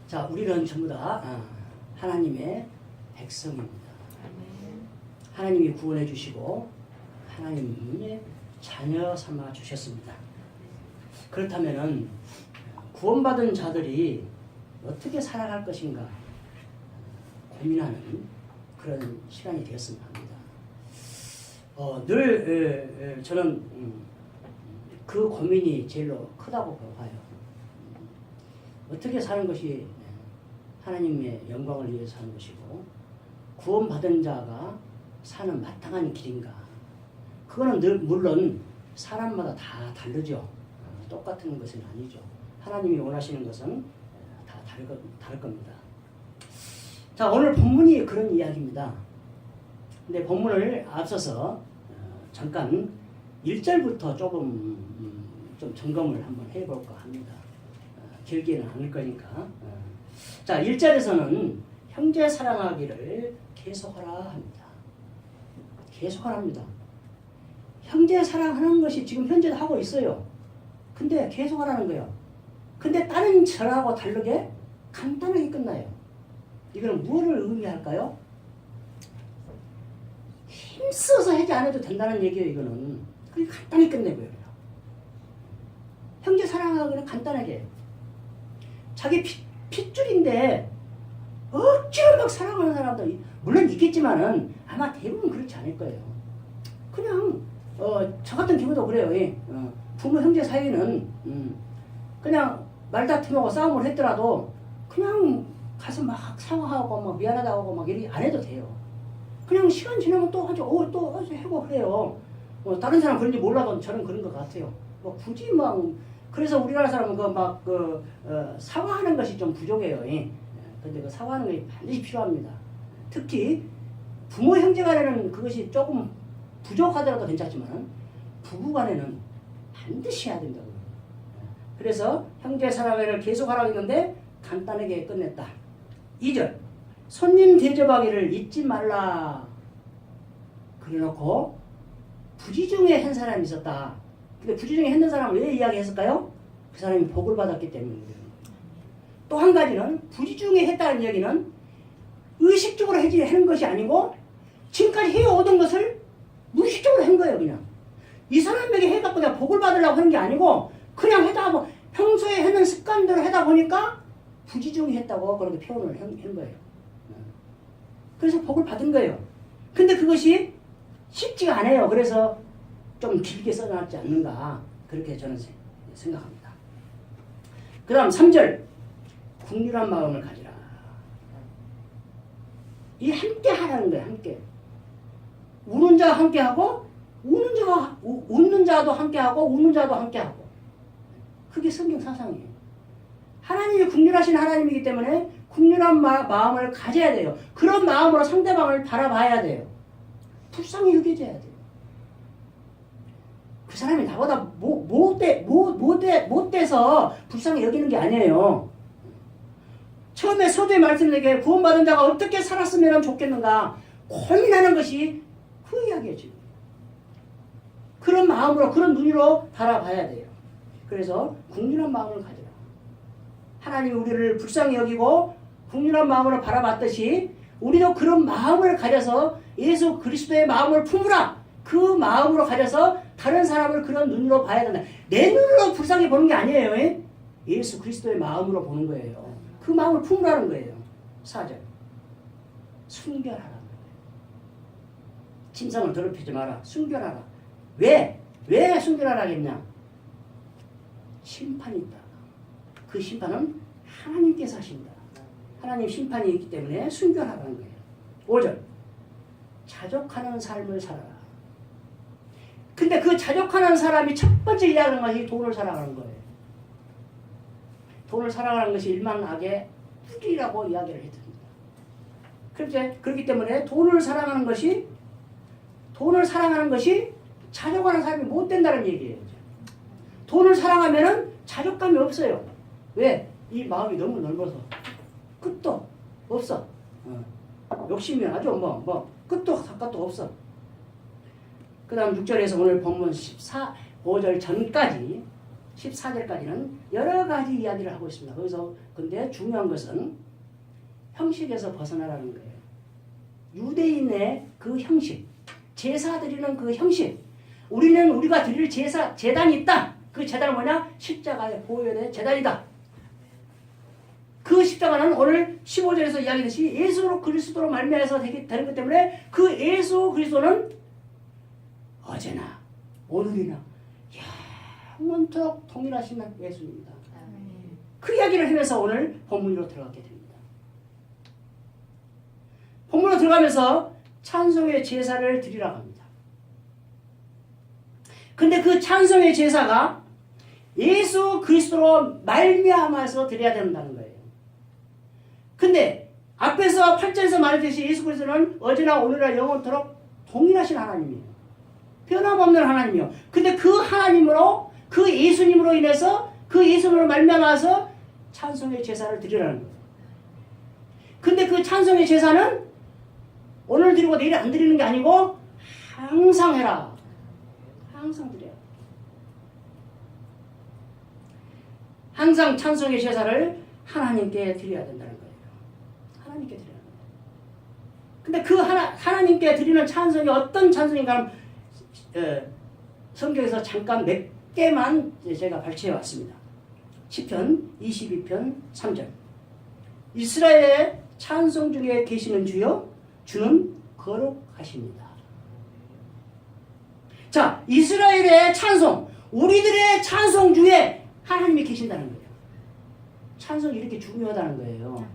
자, 우리는 전부 다 하나님의 백성입니다. 하나님이 구원해 주시고 하나님의 자녀 삼아 주셨습니다. 그렇다면은 구원받은 자들이 어떻게 살아갈 것인가 고민하는 그런 시간이 되었으면 합니다. 늘 저는 그 고민이 제일로 크다고 봐요. 어떻게 사는 것이 하나님의 영광을 위해서 하는 것이고 구원받은 자가 사는 마땅한 길인가. 그거는 늘 물론 사람마다 다 다르죠. 똑같은 것은 아니죠. 하나님이 원하시는 것은 다 다를 겁니다. 자, 오늘 본문이 그런 이야기입니다. 근데 본문을 앞서서 잠깐 1절부터 조금 좀 점검을 한번 해볼까 합니다. 길게는 않을 거니까. 자, 1절에서는 형제 사랑하기를 계속하라 합니다. 계속하랍니다. 형제 사랑하는 것이 지금 현재도 하고 있어요. 근데 계속하라는 거예요. 근데 다른 절하고 다르게 간단하게 끝나요. 이거는 무엇을 의미할까요? 힘써서 하지 않아도 된다는 얘기예요. 이거는. 그게 간단히 끝내고요. 형제 사랑하기는 간단하게. 자기 핏줄인데 억지로 막 사랑하는 사람도 물론 있겠지만은 아마 대부분 그렇지 않을 거예요. 그냥 저 같은 경우도 그래요. 부모 형제 사이는 그냥 말다툼하고 싸움을 했더라도 그냥 가서 막 사과하고 막 미안하다고 하고 막 이렇게 안 해도 돼요. 그냥 시간 지나면 또 하죠. 또 하고 그래요. 다른 사람 그런지 몰라도 저는 그런 것 같아요. 뭐 굳이 막 그래서 우리나라 사람은 사과하는 것이 좀 부족해요. 근데 그 사과하는 것이 반드시 필요합니다. 특히 부모 형제 간에는 그것이 조금 부족하더라도 괜찮지만 부부 간에는 반드시 해야 된다고. 그래서 형제 사랑을 계속하라고 했는데 간단하게 끝냈다. 2절 손님 대접하기를 잊지 말라. 그래놓고 부지중에 한 사람이 있었다. 근데 부지중에 했는 사람을 왜 이야기했을까요? 그 사람이 복을 받았기 때문입니다. 또 한 가지는 부지중에 했다는 얘기는 의식적으로 하는 것이 아니고 지금까지 해오던 것을 무의식적으로 한 거예요. 그냥 이 사람에게 해갖고 내가 복을 받으려고 하는 게 아니고 그냥 하다 뭐 평소에 하는 습관대로 하다 보니까 부지중에 했다고 그렇게 표현을 한 거예요. 그래서 복을 받은 거예요. 근데 그것이 쉽지가 않아요. 그래서 좀 길게 써놨지 않는가 그렇게 저는 생각합니다. 그 다음 3절 국률한 마음을 가지라. 이 함께 하라는 거예요. 함께. 우는 자와 함께 하고 웃는 자도 함께 하고 우는 자도 함께 하고. 그게 성경 사상이에요. 하나님이 국률하신 하나님이기 때문에 국률한 마음을 가져야 돼요. 그런 마음으로 상대방을 바라봐야 돼요. 불쌍히 여겨져야 돼요. 그 사람이 나보다 못돼서 불쌍히 여기는 게 아니에요. 처음에 서두에 말씀드린 구원받은 자가 어떻게 살았으면 좋겠는가 고민하는 것이 그 이야기예요. 지금. 그런 마음으로 그런 눈으로 바라봐야 돼요. 그래서 국률한 마음을 가져라. 하나님이 우리를 불쌍히 여기고 국률한 마음으로 바라봤듯이 우리도 그런 마음을 가져서 예수 그리스도의 마음을 품으라. 그 마음으로 가져서 다른 사람을 그런 눈으로 봐야 된다. 내 눈으로 불쌍히 보는 게 아니에요. 예수 그리스도의 마음으로 보는 거예요. 그 마음을 품으라는 거예요. 4절 순결하라는 거예요. 침상을 더럽히지 마라. 순결하라. 왜 순결하라겠냐? 심판이 있다. 그 심판은 하나님께서 하신다. 하나님 심판이 있기 때문에 순결하라는 거예요. 5절 자족하는 삶을 살아라. 근데 그 자족하는 사람이 첫 번째 이야기하는 것이 돈을 사랑하는 거예요. 돈을 사랑하는 것이 일만 악의 뿌리라고 이야기를 했습니다. 그렇기 때문에 돈을 사랑하는 것이 자족하는 삶이 못 된다는 얘기예요. 돈을 사랑하면은 자족감이 없어요. 왜? 이 마음이 너무 넓어서 끝도 없어. 욕심이 아주 끝도 사끝도 없어. 그 다음 6절에서 오늘 본문 5절 전까지 14절까지는 여러 가지 이야기를 하고 있습니다. 거기서 근데 중요한 것은 형식에서 벗어나라는 거예요. 유대인의 그 형식, 제사 드리는 그 형식. 우리가 드릴 제단이 있다. 그 제단은 뭐냐? 십자가의 보혈의 제단이다. 그 십자가는 오늘 15절에서 이야기했듯이 예수 그리스도로 말미암아서 되기 되는 것 때문에 그 예수 그리스도는 어제나 오늘이나 영원토록 동일하신 예수입니다. 그 이야기를 하면서 오늘 본문으로 들어가게 됩니다. 본문으로 들어가면서 찬송의 제사를 드리라고 합니다. 근데 그 찬송의 제사가 예수 그리스도로 말미암아서 드려야 된다는 거예요. 근데 앞에서 8절에서 말했듯이 예수 그리스도는 어제나 오늘이나 영원토록 동일하신 하나님이에요. 변함없는 하나님이요. 근데 그 하나님으로 그 예수님으로 인해서 그 예수님으로 말미암아서 찬송의 제사를 드리라는 거예요. 근데 그 찬송의 제사는 오늘 드리고 내일 안 드리는 게 아니고 항상 해라. 항상 드려야 돼. 항상 찬송의 제사를 하나님께 드려야 된다는 거예요. 하나님께 드려야 된다. 근데 그 하나님께 드리는 찬송이 어떤 찬송인가 성경에서 잠깐 몇 개만 제가 발췌해 왔습니다. 시편 22편 3절. 이스라엘의 찬송 중에 계시는 주여 주는 거룩하십니다. 자, 이스라엘의 찬송, 우리들의 찬송 중에 하나님이 계신다는 거예요. 찬송이 이렇게 중요하다는 거예요.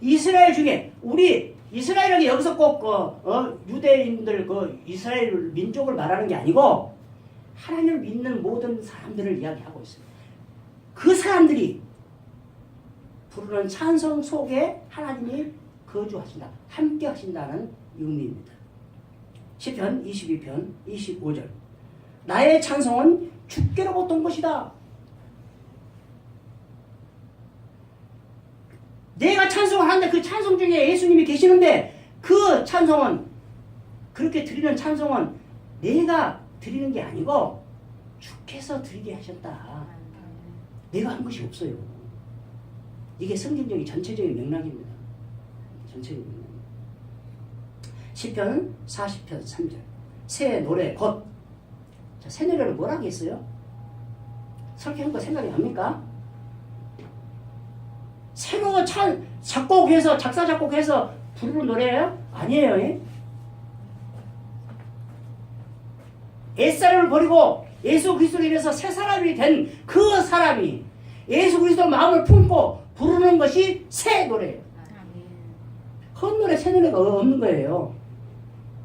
이스라엘 중에 우리 이스라엘이 여기서 꼭 유대인들 이스라엘 민족을 말하는 게 아니고 하나님을 믿는 모든 사람들을 이야기하고 있습니다. 그 사람들이 부르는 찬송 속에 하나님이 거주하신다, 함께 하신다는 의미입니다. 시편 22편 25절. 나의 찬송은 주께로부터 온 것이다. 내가 찬송을 하는데 그 찬송 중에 예수님이 계시는데 그 찬송은 그렇게 드리는 찬송은 내가 드리는 게 아니고 주께서 드리게 하셨다. 내가 한 것이 없어요. 이게 성경적인 전체적인 맥락입니다. 전체적인 맥락. 시편 40편 3절. 새 노래 곧. 자, 새 노래를 뭐라고 했어요? 설계한 거 생각이 납니까? 새로 작곡해서 작사 작곡해서 부르는 노래예요? 아니에요. 옛사람을 버리고 예수 그리스도로 인해서 새 사람이 된 그 사람이 예수 그리스도 마음을 품고 부르는 것이 새 노래예요. 헛노래 새 노래가 없는 거예요.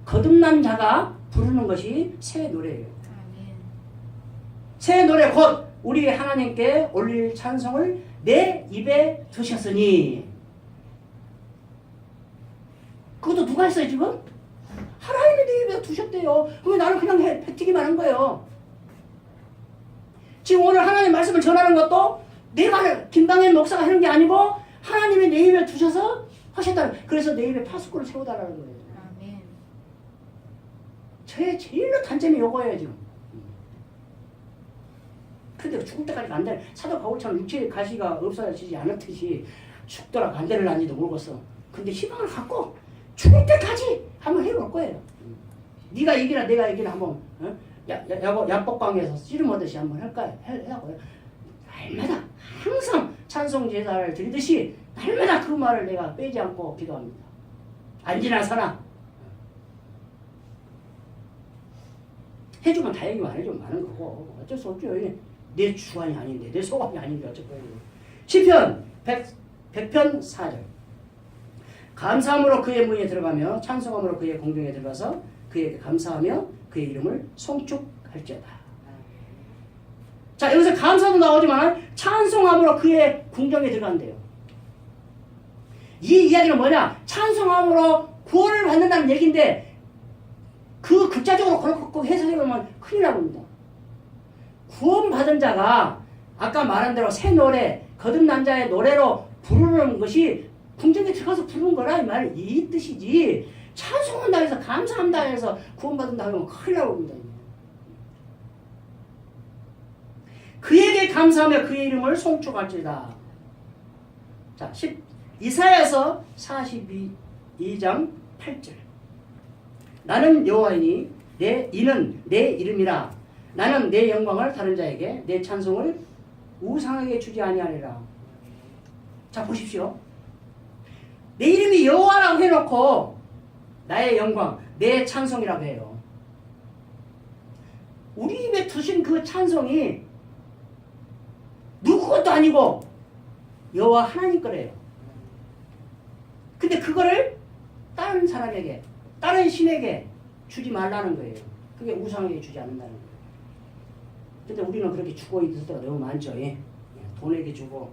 거듭난 자가 부르는 것이 새 노래예요. 새 노래 곧 우리 하나님께 올릴 찬송을 내 입에 두셨으니. 그것도 누가 했어요 지금? 하나님이 내 입에 두셨대요. 그럼 나는 그냥 뱉기만 한 거예요. 지금 오늘 하나님 말씀을 전하는 것도 내가 김방현 목사가 하는 게 아니고 하나님이 내 입에 두셔서 하셨다는. 그래서 내 입에 파수꾼을 세워달라는 거예요. 아멘. 저의 제일로 단점이 요거예요 지금. 근데 죽을 때까지 간대. 사도 바울처럼 육체의 가시가 없어지지 않았듯이 죽더라 간대를 난지도 모르겠어. 근데 희망을 갖고 죽을 때까지 한번 해볼 거예요. 네가 이기나 내가 이기나 한번 야복강에서 씨름하듯이 한번 할까요? 해라고요. 날마다 항상 찬송 제사를 드리듯이 날마다 그 말을 내가 빼지 않고 기도합니다. 안지나 서나 해주면 다행이고 안 해주면 많은 거고 어쩔 수 없죠. 내 주관이 아닌데 내 소관이 아닌데 어쩔 거예요. 시편 100편 4절. 감사함으로 그의 문에 들어가며 찬송함으로 그의 공중에 들어가서 그에게 감사하며 그의 이름을 송축할지어다. 자, 여기서 감사도 나오지만 찬송함으로 그의 궁정에 들어간대요. 이 이야기는 뭐냐? 찬송함으로 구원을 받는다는 얘기인데 그 극자적으로 그렇게 해석해보면 큰일 나봅니다. 구원받은 자가 아까 말한 대로 새 노래, 거듭난 자의 노래로 부르는 것이 궁정에 들어가서 부르는 거라 이 말, 이 뜻이지. 찬송한다 해서 감사한다 해서 구원받은다 하면 큰일 나봅니다. 그에게 감사하며 그의 이름을 송축할지다. 자, 이사야서 42장 8절. 나는 여호와이니 이는 내 이름이라. 나는 내 영광을 다른 자에게 내 찬송을 우상에게 주지 아니하리라. 자, 보십시오. 내 이름이 여호와라고 해놓고 나의 영광, 내 찬송이라고 해요. 우리 입에 두신 그 찬송이 누구 것도 아니고 여호와 하나님 거래요. 근데 그거를 다른 사람에게, 다른 신에게 주지 말라는 거예요. 그게 우상에게 주지 않는다는 거예요. 근데 우리는 그렇게 주고 있을 때가 너무 많죠. 예? 돈에게 주고,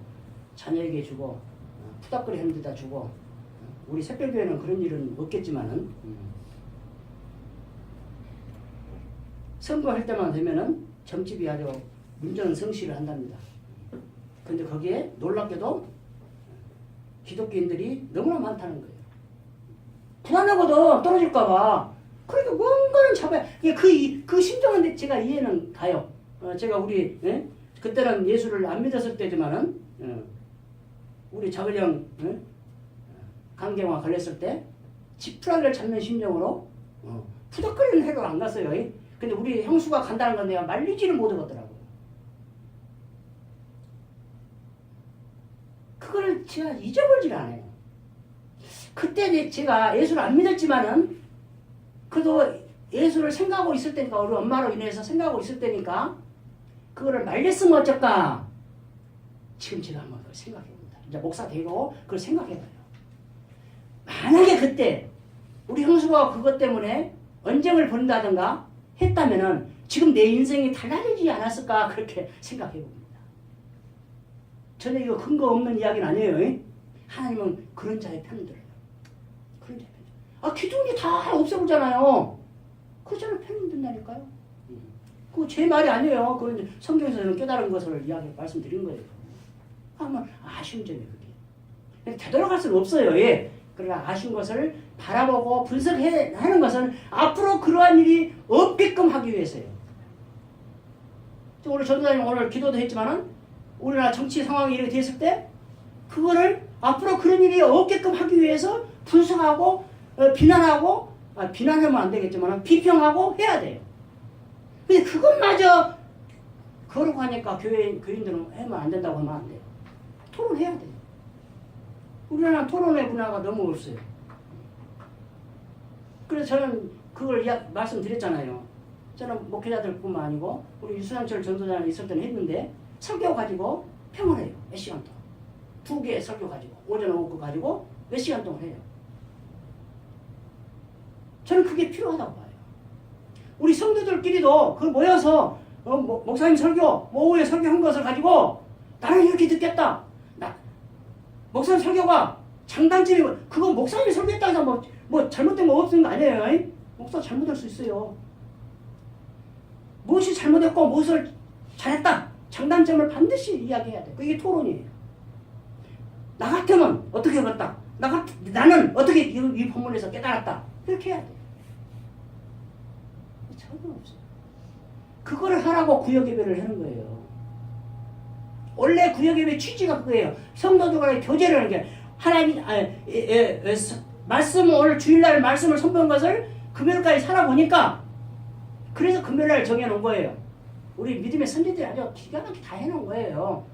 자녀에게 주고, 푸닥거리 하는 데다 주고. 우리 새별교회는 그런 일은 없겠지만은, 선거할 때만 되면은 점집이 아주 문전성시를 한답니다. 근데 거기에 놀랍게도 기독교인들이 너무나 많다는 거예요. 불안하거든, 떨어질까봐. 그러니까 뭔가는 잡아야, 그 심정은 제가 이해는 가요. 제가 그때는 예수를 안 믿었을 때지만은, 우리 자글령, 강경화 걸렸을 때, 지푸라기를 잡는 심정으로, 푸덕거리는 해도 안 갔어요. 근데 우리 형수가 간다는 건 내가 말리지를 못하겠더라고요. 그걸 제가 잊어버리질 않아요. 그때 제가 예수를 안 믿었지만은, 그래도 예수를 생각하고 있을 때니까, 우리 엄마로 인해서 생각하고 있을 때니까, 그거를 말렸으면 어쩔까? 지금 제가 한번 그걸 생각해봅니다. 이제 목사 되고, 그걸 생각해봐요. 만약에 그때, 우리 형수가 그것 때문에 언쟁을 벌인다든가 했다면은, 지금 내 인생이 달라지지 않았을까? 그렇게 생각해봅니다. 저는 이거 근거 없는 이야기는 아니에요. 하나님은 그런 자의 편을 들어요. 그런 자의 편. 기둥이 다 없애보잖아요. 그자는 편을 든다니까요. 그거 제 말이 아니에요. 그건 성경에서는 깨달은 것을 말씀드린 거예요. 아마 아쉬운 점이에요, 그게. 되돌아갈 수는 없어요. 그러나 아쉬운 것을 바라보고 분석하는 것은 앞으로 그러한 일이 없게끔 하기 위해서요. 오늘 전도사님 오늘 기도도 했지만은 우리나라 정치 상황이 이렇게 됐을 때 그거를 앞으로 그런 일이 없게끔 하기 위해서 분석하고 비난하고 비난하면 안 되겠지만 비평하고 해야 돼요. 근데 그것마저 그러고 하니까 교인들은 하면 안 된다고 하면 안 돼요. 토론해야 돼요. 우리나라 토론의 문화가 너무 없어요. 그래서 저는 그걸 말씀드렸잖아요. 저는 목회자들뿐만 아니고 우리 유수장철 전도자는 있을 때는 했는데 설교 가지고 평을 해요. 몇 시간 동안. 2개의 설교 가지고 오전 오후 가지고 몇 시간 동안 해요. 저는 그게 필요하다고 봐요. 우리 성도들끼리도 그 모여서 목사님 설교, 오후에 설교한 것을 가지고 나는 이렇게 듣겠다. 목사님 설교가 장단점이 그거 목사님이 설교했다고 해서 뭐 잘못된 거 없는 거 아니에요. 목사 잘못할 수 있어요. 무엇이 잘못했고 무엇을 잘했다. 장단점을 반드시 이야기해야 돼. 그게 토론이에요. 나 같으면 어떻게 했다. 나는 어떻게 이 본문에서 깨달았다. 이렇게 해야 돼. 전혀 없어요. 그거를 하라고 구역예배를 하는 거예요. 원래 구역예배 취지가 그거예요. 성도들과의 교제를 하는 게 하나님 말씀을 오늘 주일날 말씀을 선포한 것을 금요일까지 살아보니까 그래서 금요일날 정해놓은 거예요. 우리 믿음의 선지들이 아주 기가 막히게 다 해놓은 거예요.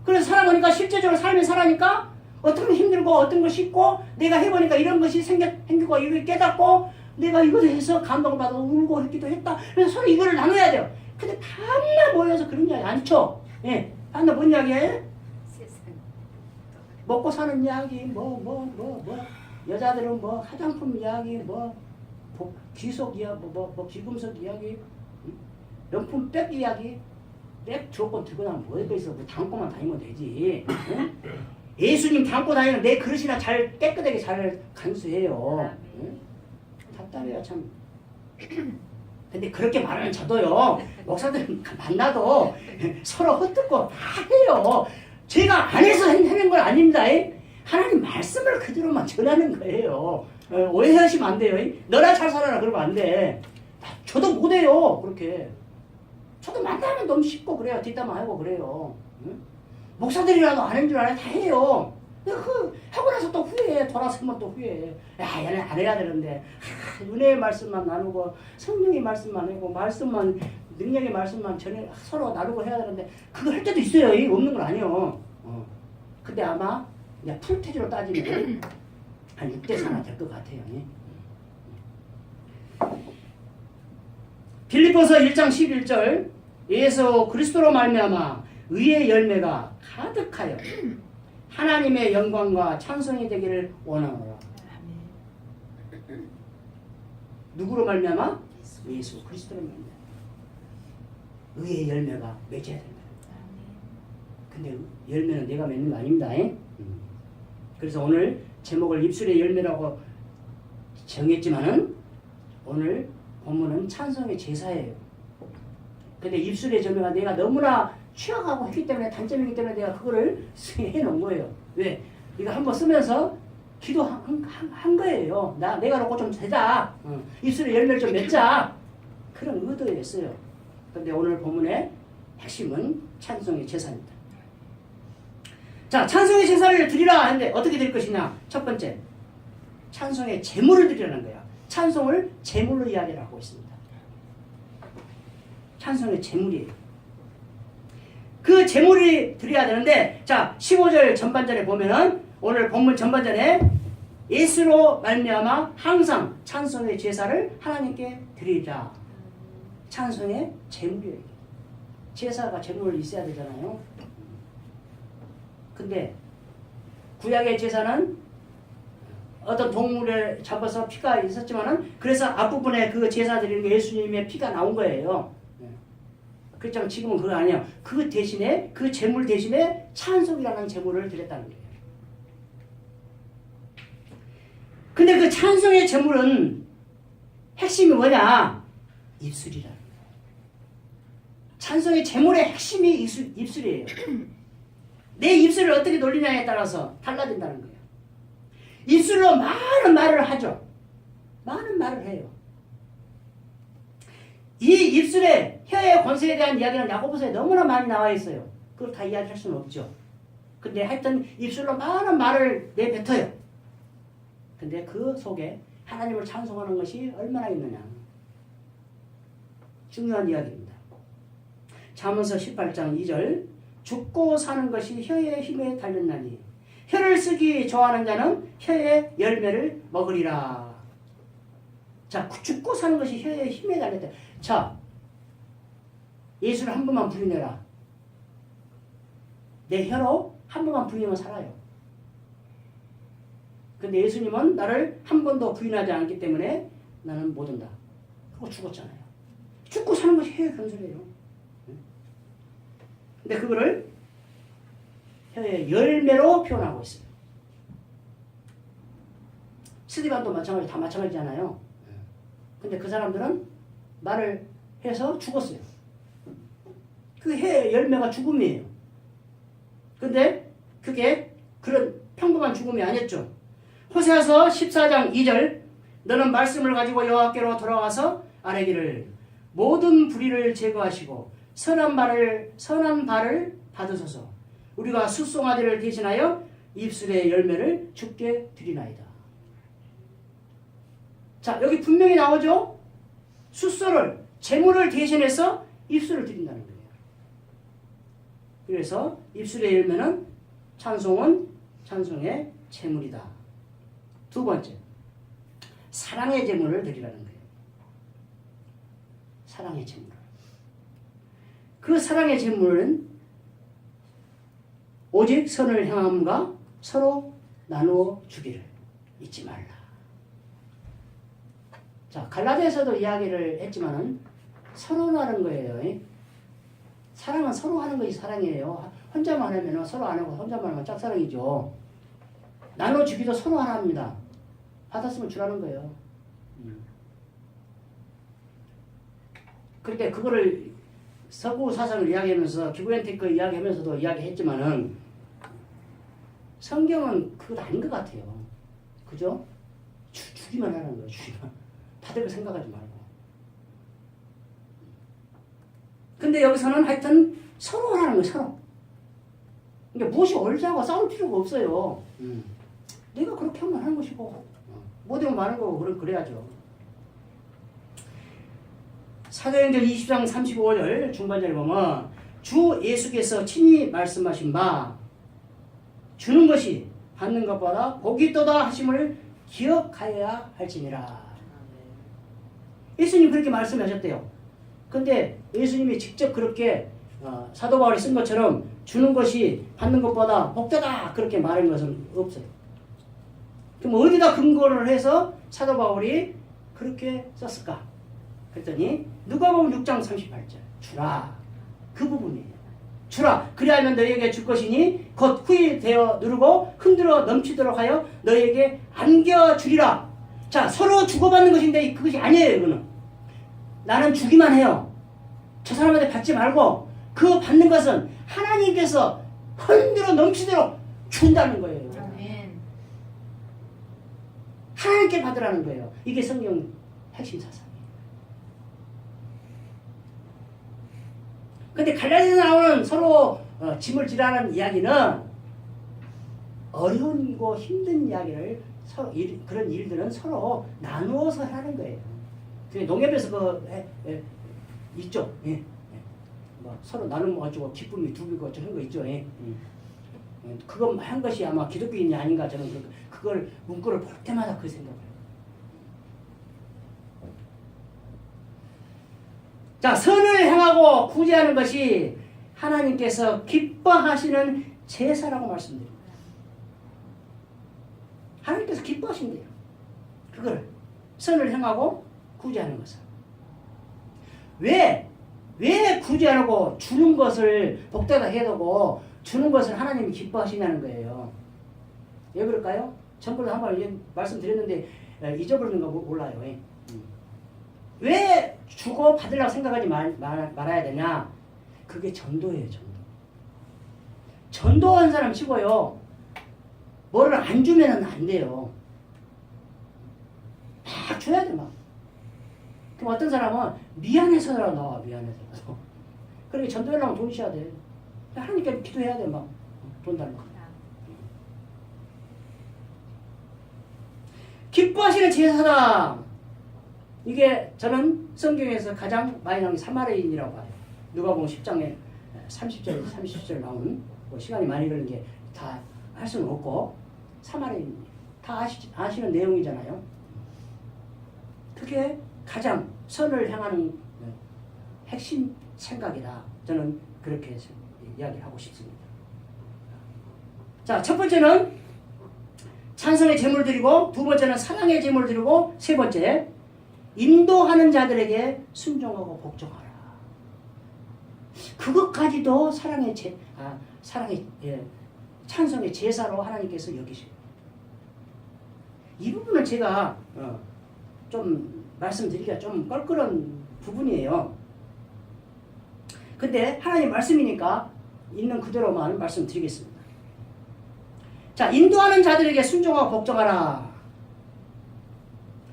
그래서 살아보니까 실제적으로 삶을 살아니까 어떤 거 힘들고 어떤 거 쉽고 내가 해보니까 이런 것이 생기고 이걸 깨닫고 내가 이것을 해서 감동을 받아 울고 했기도 했다. 그래서 서로 이거를 나눠야 돼요. 근데 밤낮 모여서 그런 이야기 안 쳐. 밤낮 뭔 이야기해? 먹고 사는 이야기, 여자들은 화장품 이야기, 귀속 이야기, 귀금속 이야기, 명품 백 이야기. 백 조건 들고 나면 뭐가 있어? 담고만 다니면 되지. 예수님 담고 다니는 내 그릇이나 잘 깨끗하게 잘 간수해요. 답답해요 참. 근데 그렇게 말하는 저도요. 목사들 만나도 서로 헛듣고 다 해요. 제가 안 해서 하는 건 아닙니다. 하나님 말씀을 그대로만 전하는 거예요. 오해하시면 안 돼요. 너나 잘 살아라 그러면 안 돼. 저도 못해요. 그렇게. 저도 만나면 너무 쉽고 그래요. 뒷담화하고 그래요. 응? 목사들이라도 아는 줄 알아야 다 해요. 하고 나서 또 후회해. 돌아서면 또 후회해. 야, 얘네 안 해야 되는데. 은혜의 말씀만 나누고 성령의 말씀만 하고 말씀만 능력의 말씀만 전해 서로 나누고 해야 되는데 그거 할 때도 있어요. 이거 없는 건 아니에요. 근데 아마 그냥 풀테지로 따지면 한 6대 4나 될 것 같아요. 빌립보서 1장 11절 예수 그리스도로 말미암아 의의 열매가 가득하여 하나님의 영광과 찬송이 되기를 원하노라. 누구로 말미암아? 예수 그리스도로 말미암아 의의 열매가 맺어야 된다. 근데 열매는 내가 맺는 거 아닙니다. 그래서 오늘 제목을 입술의 열매라고 정했지만은 오늘 본문은 찬송의 제사예요. 근데 입술의 열매가 내가 너무나 취약하고 했기 때문에 단점이기 때문에 내가 그거를 해놓은 거예요. 왜? 이거 한번 쓰면서 기도한 거예요. 내가 놓고 좀 되자. 입술의 열매를 좀 맺자. 그런 의도였어요. 근데 오늘 본문의 핵심은 찬송의 제사입니다. 자, 찬송의 제사를 드리라 하는데 어떻게 드릴 것이냐? 첫 번째, 찬송의 제물을 드리라는 거야. 찬송을 제물로 이야기를 하고 있습니다. 찬송의 제물이에요. 그 제물이 드려야 되는데, 자, 15절 전반전에 보면은 오늘 본문 전반전에 예수로 말미암아 항상 찬송의 제사를 하나님께 드리자. 찬송의 제물이에요. 제사가 제물이 있어야 되잖아요. 근데 구약의 제사는 어떤 동물을 잡아서 피가 있었지만은 그래서 앞부분에 그 제사 드리는 게 예수님의 피가 나온 거예요. 그렇지만 지금은 그거 아니에요. 그 대신에 그 제물 대신에 찬송이라는 제물을 드렸다는 거예요. 근데 그 찬송의 제물은 핵심이 뭐냐? 입술이라는 거예요. 찬송의 제물의 핵심이 입술이에요. 내 입술을 어떻게 놀리냐에 따라서 달라진다는 거예요. 입술로 많은 말을 하죠. 많은 말을 해요. 이 입술의 혀의 권세에 대한 이야기는 야고보서에 너무나 많이 나와 있어요. 그걸 다 이야기할 수는 없죠. 근데 하여튼 입술로 많은 말을 내뱉어요. 근데 그 속에 하나님을 찬송하는 것이 얼마나 있느냐. 중요한 이야기입니다. 잠언서 18장 2절 죽고 사는 것이 혀의 힘에 달렸나니 혀를 쓰기 좋아하는 자는 혀의 열매를 먹으리라. 자, 죽고 사는 것이 혀의 힘에 달렸다. 자, 예수를 한 번만 부인해라. 내 혀로 한 번만 부인하면 살아요. 근데 예수님은 나를 한 번도 부인하지 않기 때문에 나는 못 온다. 그거 죽었잖아요. 죽고 사는 것이 혀의 근술이에요. 근데 그거를 혀의 열매로 표현하고 있어요. 스디반도 마찬가지, 다 마찬가지잖아요. 근데 그 사람들은 말을 해서 죽었어요. 그 혀의 열매가 죽음이에요. 근데 그게 그런 평범한 죽음이 아니었죠. 호세아서 14장 2절 너는 말씀을 가지고 여호와께로 돌아와서 아뢰기를 모든 불의를 제거하시고 선한 발을 받으소서. 우리가 숫송아지를 대신하여 입술의 열매를 주께 드리나이다. 자, 여기 분명히 나오죠. 숫소를 제물을 대신해서 입술을 드린다는 거예요. 그래서 입술의 열매는 찬송은 찬송의 제물이다. 두 번째, 사랑의 제물을 드리라는 거예요. 사랑의 제물. 그 사랑의 제물은 오직 선을 향함과 서로 나누어 주기를 잊지 말라. 자, 갈라디아서도 이야기를 했지만은 서로 하는 거예요. 사랑은 서로 하는 것이 사랑이에요. 혼자만 하면 서로 안 하고 혼자만 하면 짝사랑이죠. 나눠 주기도 서로 하나입니다. 받았으면 주라는 거예요. 그런데 그거를 서구 사상을 이야기하면서 기브앤테이크 이야기하면서도 이야기했지만은 성경은 그건 아닌 것 같아요. 그죠? 주기만 하는 거예요. 주기만. 받을 거 생각하지 말고. 근데 여기서는 하여튼 서로 하는 거예요. 서로. 그러니까 무엇이 옳다고 싸울 필요가 없어요. 내가 그렇게 하면 하는 것이고 못하면 마는 거고 그래야죠. 사도행전 20장 35절 중반절에 보면 주 예수께서 친히 말씀하신 바 주는 것이 받는 것보다 복이 있도다 하심을 기억하여야 할지니라. 예수님 그렇게 말씀하셨대요. 근데 예수님이 직접 그렇게 사도 바울이 쓴 것처럼 주는 것이 받는 것보다 복되다 그렇게 말한 것은 없어요. 그럼 어디다 근거를 해서 사도 바울이 그렇게 썼을까? 그랬더니 누가복음 6장 38절 주라 그 부분이에요. 주라 그리하면 너희에게 줄 것이니 곧 후히 되어 누르고 흔들어 넘치도록 하여 너희에게 안겨주리라. 자 서로 주고받는 것인데 그것이 아니에요. 이거는 나는 주기만 해요. 저 사람한테 받지 말고 그 받는 것은 하나님께서 흔들어 넘치도록 준다는 거예요. 하나님께 받으라는 거예요. 이게 성경 핵심 사상이에요. 근데 갈라디아서 나오는 서로 짐을 지라는 이야기는 어려운고 힘든 이야기를 그런 일들은 서로 나누어서 하는 거예요. 농협에서 있죠. 예. 뭐 서로 나눠가지고 기쁨이 두 배고 저런 거 있죠. 예. 그거 한 것이 아마 기독교인이 아닌가 저는 그걸 문구를 볼 때마다 그 생각을 해요. 자, 선을 행하고 구제하는 것이 하나님께서 기뻐하시는 제사라고 말씀드립니다. 하나님께서 기뻐하신대요. 그걸 선을 행하고 구제하는 것을. 왜 구제하고 주는 것을 복되다 해두고 주는 것을 하나님이 기뻐하시냐는 거예요. 왜 그럴까요? 전번에 한번 말씀드렸는데 잊어버리는 거 몰라요. 왜 주고 받으려고 생각하지 말아야 되냐? 그게 전도예요. 전도한 사람 치고요. 뭐를 안 주면 안 돼요. 막 줘야 돼 막. 그럼 어떤 사람은 미안해서라도 나와. 미안해서. 그러니까 전도하려면 돈 줘야 돼. 하나님께 기도해야 돼 막. 돈 달라고. 기뻐하시는 제사다. 이게 저는 성경에서 가장 많이 나오는 사마리인이라고 봐요. 누가복음 10장에 30절, 30절 나오는 뭐 시간이 많이 걸린 게 다 할 수는 없고 사마리인 다 아시는 내용이잖아요. 그게 가장 선을 향하는 핵심 생각이다. 저는 그렇게 이야기를 하고 싶습니다. 자, 첫 번째는 찬성의 제물을 드리고 두 번째는 사랑의 제물을 드리고 세 번째 인도하는 자들에게 순종하고 복종하라. 그것까지도 찬성의 제사로 하나님께서 여기십니다. 이 부분은 제가 좀 말씀드리기가 좀 껄끄러운 부분이에요. 근데 하나님 말씀이니까 있는 그대로만 말씀드리겠습니다. 자, 인도하는 자들에게 순종하고 복종하라.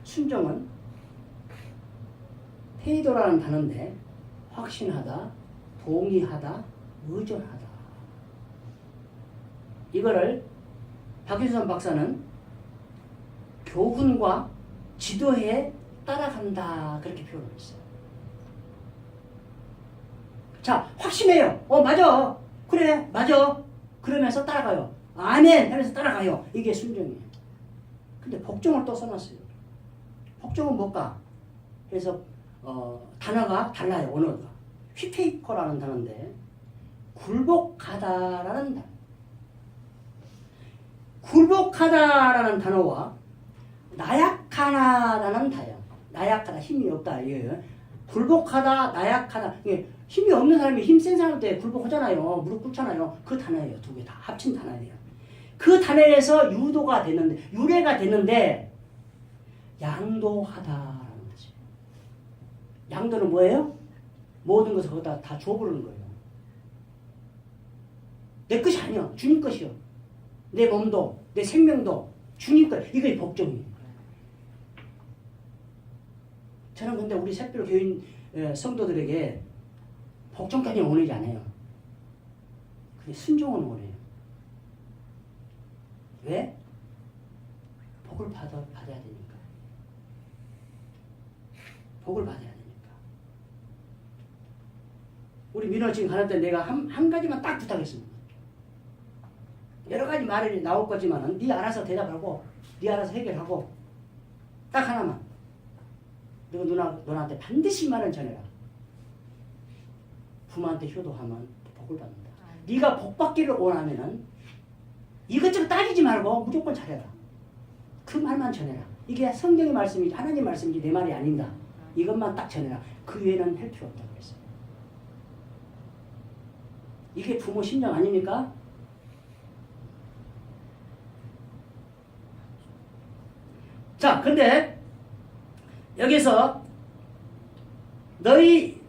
순종은 페이도라는 단어인데 확신하다, 동의하다, 의존하다. 이거를 박윤선 박사는 교훈과 지도에 따라간다 그렇게 표현을 했어요. 자, 확신해요. 맞아. 그래, 맞아. 그러면서 따라가요. 아멘 하면서 따라가요. 이게 순종이에요. 근데 복종을 또 써놨어요. 복종은 뭘까? 그래서 단어가 달라요. 언어가. 휘페이커라는 단어인데 굴복하다라는 단어. 굴복하다라는 단어와 나약하다라는 단어. 나약하다, 힘이 없다. 이거예요. 굴복하다, 나약하다. 이게 힘이 없는 사람이 힘 센 사람한테 굴복하잖아요. 무릎 꿇잖아요. 그 단어예요. 두 개 다 합친 단어예요. 그 단어에서 유래가 됐는데 양도하다라는 뜻이에요. 양도는 뭐예요? 모든 것을 거기다 다 줘버리는 거예요. 내 것이 아니야. 주님 것이요. 내 몸도 내 생명도 주님 것. 이게 복종이에요. 저는 근데 우리 새별 교인 성도들에게 복종까지는 원하지 않아요. 근데 순종은 원해요. 왜? 복을 받아야 되니까. 복을 받아야 되니까. 우리 민호 지금 가는 때 내가 한 가지만 딱 부탁했습니다. 여러 가지 말이 나올 거지만은 네 알아서 대답하고 네 알아서 해결하고 딱 하나만. 너 누나한테 반드시 말은 전해라. 부모한테 효도하면 복을 받는다. 네가 복 받기를 원하면은 이것저것 따지지 말고 무조건 잘해라. 그 말만 전해라. 이게 성경의 말씀이지 하나님 말씀이지 내 말이 아닌다. 이것만 딱 전해라. 그 외에는 할 필요 없다고 그랬어요. 이게 부모 심정 아닙니까? 자, 근데 여기서 너희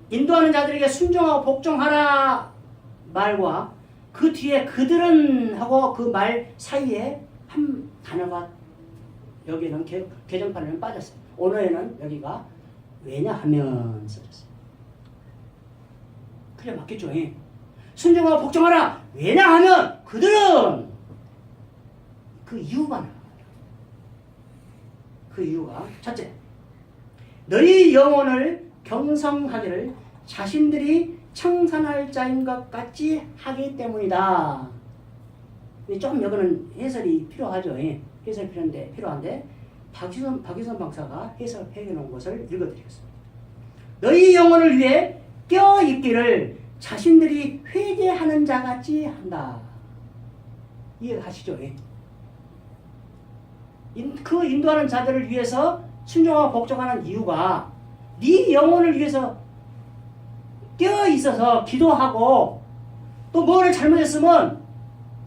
인도하는 자들에게 순종하고 복종하라 말과 그 뒤에 그들은 하고 그 말 사이에 한 단어가 여기는 개정판에는 빠졌어요. 언어에는 여기가 왜냐하면 써졌어요. 그래 맞겠죠. 순종하고 복종하라. 왜냐하면 그들은 그 이유가 나와요. 그 이유가 첫째, 너희 영혼을 경성하기를 자신들이 청산할 자인 것 같이 하기 때문이다. 좀 여기는 해설이 필요하죠. 해설이 필요한데 박유선 박사가 해석해 놓은 것을 읽어드리겠습니다. 너희 영혼을 위해 껴있기를 자신들이 회개하는 자 같이 한다. 이해하시죠? 그 인도하는 자들을 위해서 순종하고 복종하는 이유가 네 영혼을 위해서 껴있어서 기도하고 또 뭐를 잘못했으면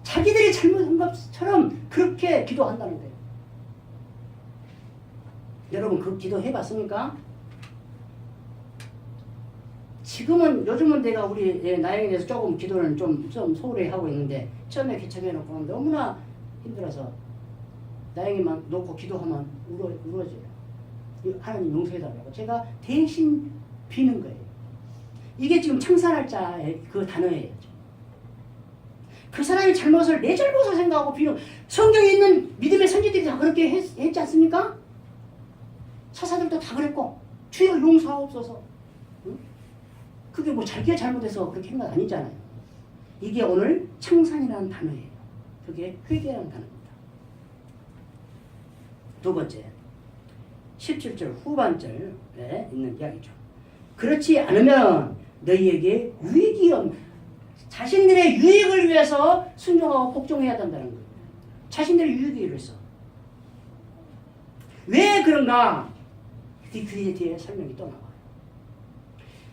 자기들이 잘못한 것처럼 그렇게 기도한다는 거예요. 여러분 그 기도 해봤습니까? 요즘은 내가 우리 나영에 대해서 조금 기도를 좀 소홀히 하고 있는데 처음에 개척해놓고 너무나 힘들어서 나영이만 놓고 기도하면 울어져요. 하나님 용서해달라고 제가 대신 비는 거예요. 이게 지금 청산할 자의 그 단어예요. 그 사람의 잘못을 내 잘못을 생각하고 비는 성경에 있는 믿음의 선지들이 다 그렇게 했지 않습니까? 사사들도 다 그랬고 주여 용서하옵소서. 응? 그게 뭐 자기가 잘못해서 그렇게 한 건 아니잖아요. 이게 오늘 청산이라는 단어예요. 그게 회개라는 단어입니다. 두 번째 17절 후반절에 있는 이야기죠. 그렇지 않으면 너희에게 유익이 자신들의 유익을 위해서 순종하고 복종해야 된다는 거예요. 자신들의 유익을 위해서. 왜 그런가? 그 뒤에 설명이 또 나와요.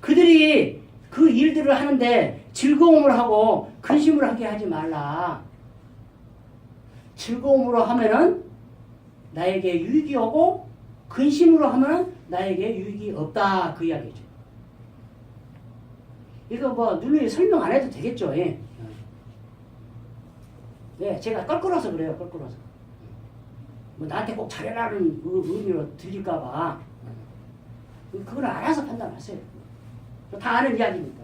그들이 그 일들을 하는데 즐거움을 하고 근심을 하게 하지 말라. 즐거움으로 하면은 나에게 유익이 오고 근심으로 하면 나에게 유익이 없다. 그 이야기죠. 이거 뭐 누누이 설명 안 해도 되겠죠. 제가 껄끄러워서 그래요. 껄끄러워서. 뭐 나한테 꼭 잘해라는 의미로 들릴까봐. 그걸 알아서 판단하세요. 다 아는 이야기니까.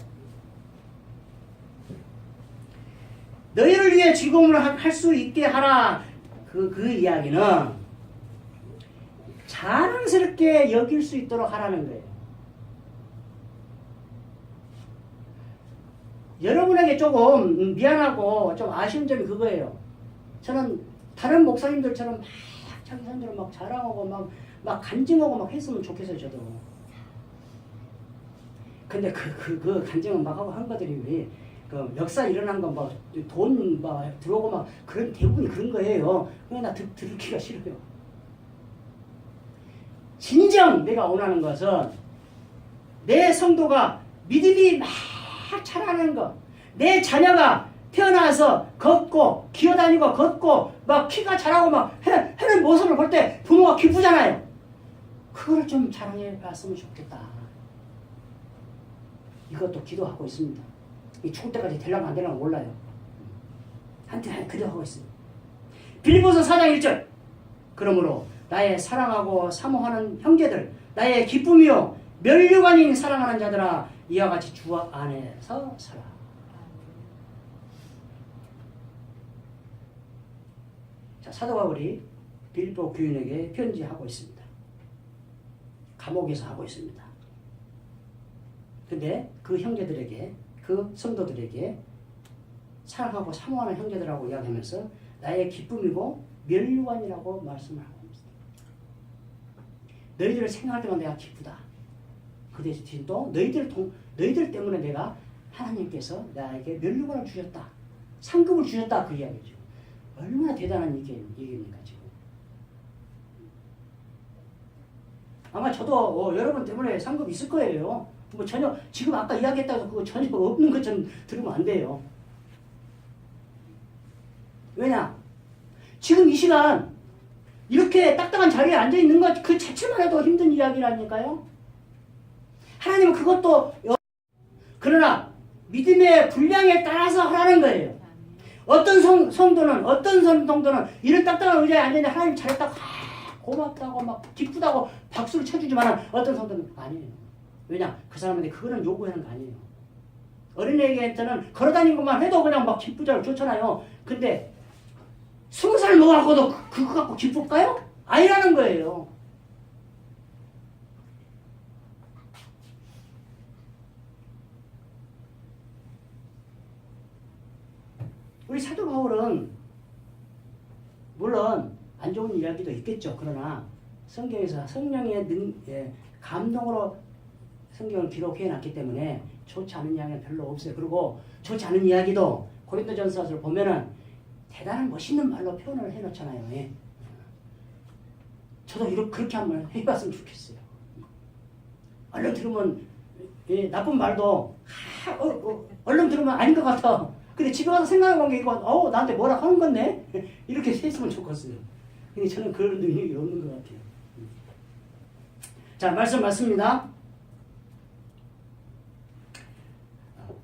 너희를 위해 즐거움을 할 수 있게 하라. 그 이야기는 자랑스럽게 여길 수 있도록 하라는 거예요. 여러분에게 조금 미안하고 좀 아쉬운 점이 그거예요. 저는 다른 목사님들처럼 막 자기 사람들을 막 자랑하고 막 간증하고 막 했으면 좋겠어요, 저도. 근데 그 간증을 막 하고 한 것들이 왜, 그 역사 일어난 거 막 돈 막 들어오고 막 그런 대부분이 그런 거예요. 그냥 나 들기가 싫어요. 진정 내가 원하는 것은 내 성도가 믿음이 막 자라는 것, 내 자녀가 태어나서 걷고 기어다니고 걷고 막 키가 자라고 막 하는 모습을 볼 때 부모가 기쁘잖아요. 그거를 좀 자랑해 봤으면 좋겠다. 이것도 기도하고 있습니다. 이 죽을 때까지 되려면 안 되려면 몰라요. 한테 기도하고 있습니다. 빌립보서 4장 1절 그러므로 나의 사랑하고 사모하는 형제들 나의 기쁨이요 멸류관인 사랑하는 자들아 이와 같이 주 안에서 살아. 자, 사도 바울이 빌립보 교인에게 편지하고 있습니다. 감옥에서 하고 있습니다. 근데 그 형제들에게, 그 성도들에게 사랑하고 사모하는 형제들하고 이야기하면서 나의 기쁨이고 면류관이라고 말씀을 하고 있습니다. 너희들을 생각할 때만 내가 기쁘다. 그 대신 또 너희들 때문에 내가 하나님께서 나에게 면류관을 주셨다. 상급을 주셨다. 그 이야기죠. 얼마나 대단한 얘기입니까 지금. 아마 저도 여러분 때문에 상급 있을 거예요. 뭐 전혀 지금 아까 이야기했다고 해서 그거 전혀 없는 것처럼 들으면 안 돼요. 왜냐? 지금 이 시간 이렇게 딱딱한 자리에 앉아 있는 것 그 자체만 해도 힘든 이야기라니까요. 하나님은 그것도 그러나 믿음의 분량에 따라서 하라는 거예요. 어떤 성도는 이런 딱딱한 의자에 앉아있는데 하나님 잘했다고 고맙다고 막 기쁘다고 박수를 쳐주지만 어떤 성도는 아니에요. 왜냐? 그 사람한테 그거는 요구하는 거 아니에요. 어린애에게는 걸어다니는 것만 해도 그냥 막 기쁘자고 좋잖아요. 근데 20살 먹어갖고도 그거 갖고 기쁠까요? 아니라는 거예요. 우리 사도 바울은 물론 안 좋은 이야기도 있겠죠. 그러나 성경에서 성령의 감동으로 성경을 기록해 놨기 때문에 좋지 않은 이야기는 별로 없어요. 그리고 좋지 않은 이야기도 고린도전서를 보면은 대단한 멋있는 말로 표현을 해놓잖아요. 예. 저도 그렇게 한번 해봤으면 좋겠어요. 얼른 들으면 나쁜 말도 얼른 들으면 아닌 것 같아. 근데 집에 가서 생각해본 게 이거 나한테 뭐라 하는 건데? 이렇게 했으면 좋겠어요. 근데 저는 그런 능력이 없는 것 같아요. 자, 말씀 맞습니다.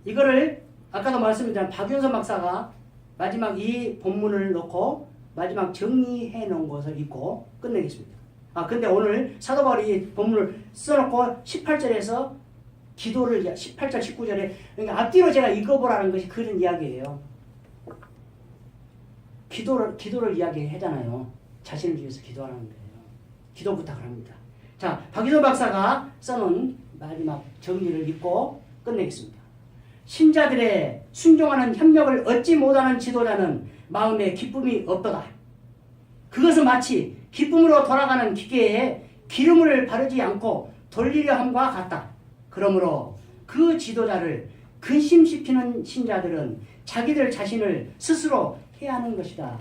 이거를 아까도 말씀드린 박윤선 박사가 마지막 이 본문을 놓고 마지막 정리해 놓은 것을 읽고 끝내겠습니다. 근데 오늘 사도 바울이 본문을 써놓고 18절에서 기도를 18절 19절에 그러니까 앞뒤로 제가 읽어보라는 것이 그런 이야기예요. 기도를 이야기하잖아요. 자신을 위해서 기도하는 거예요. 기도 부탁을 합니다. 자, 박유도 박사가 써놓은 마지막 정리를 읽고 끝내겠습니다. 신자들의 순종하는 협력을 얻지 못하는 지도자는 마음에 기쁨이 없도다. 그것은 마치 기쁨으로 돌아가는 기계에 기름을 바르지 않고 돌리려 함과 같다. 그러므로 그 지도자를 근심시키는 신자들은 자기들 자신을 스스로 해야 하는 것이다.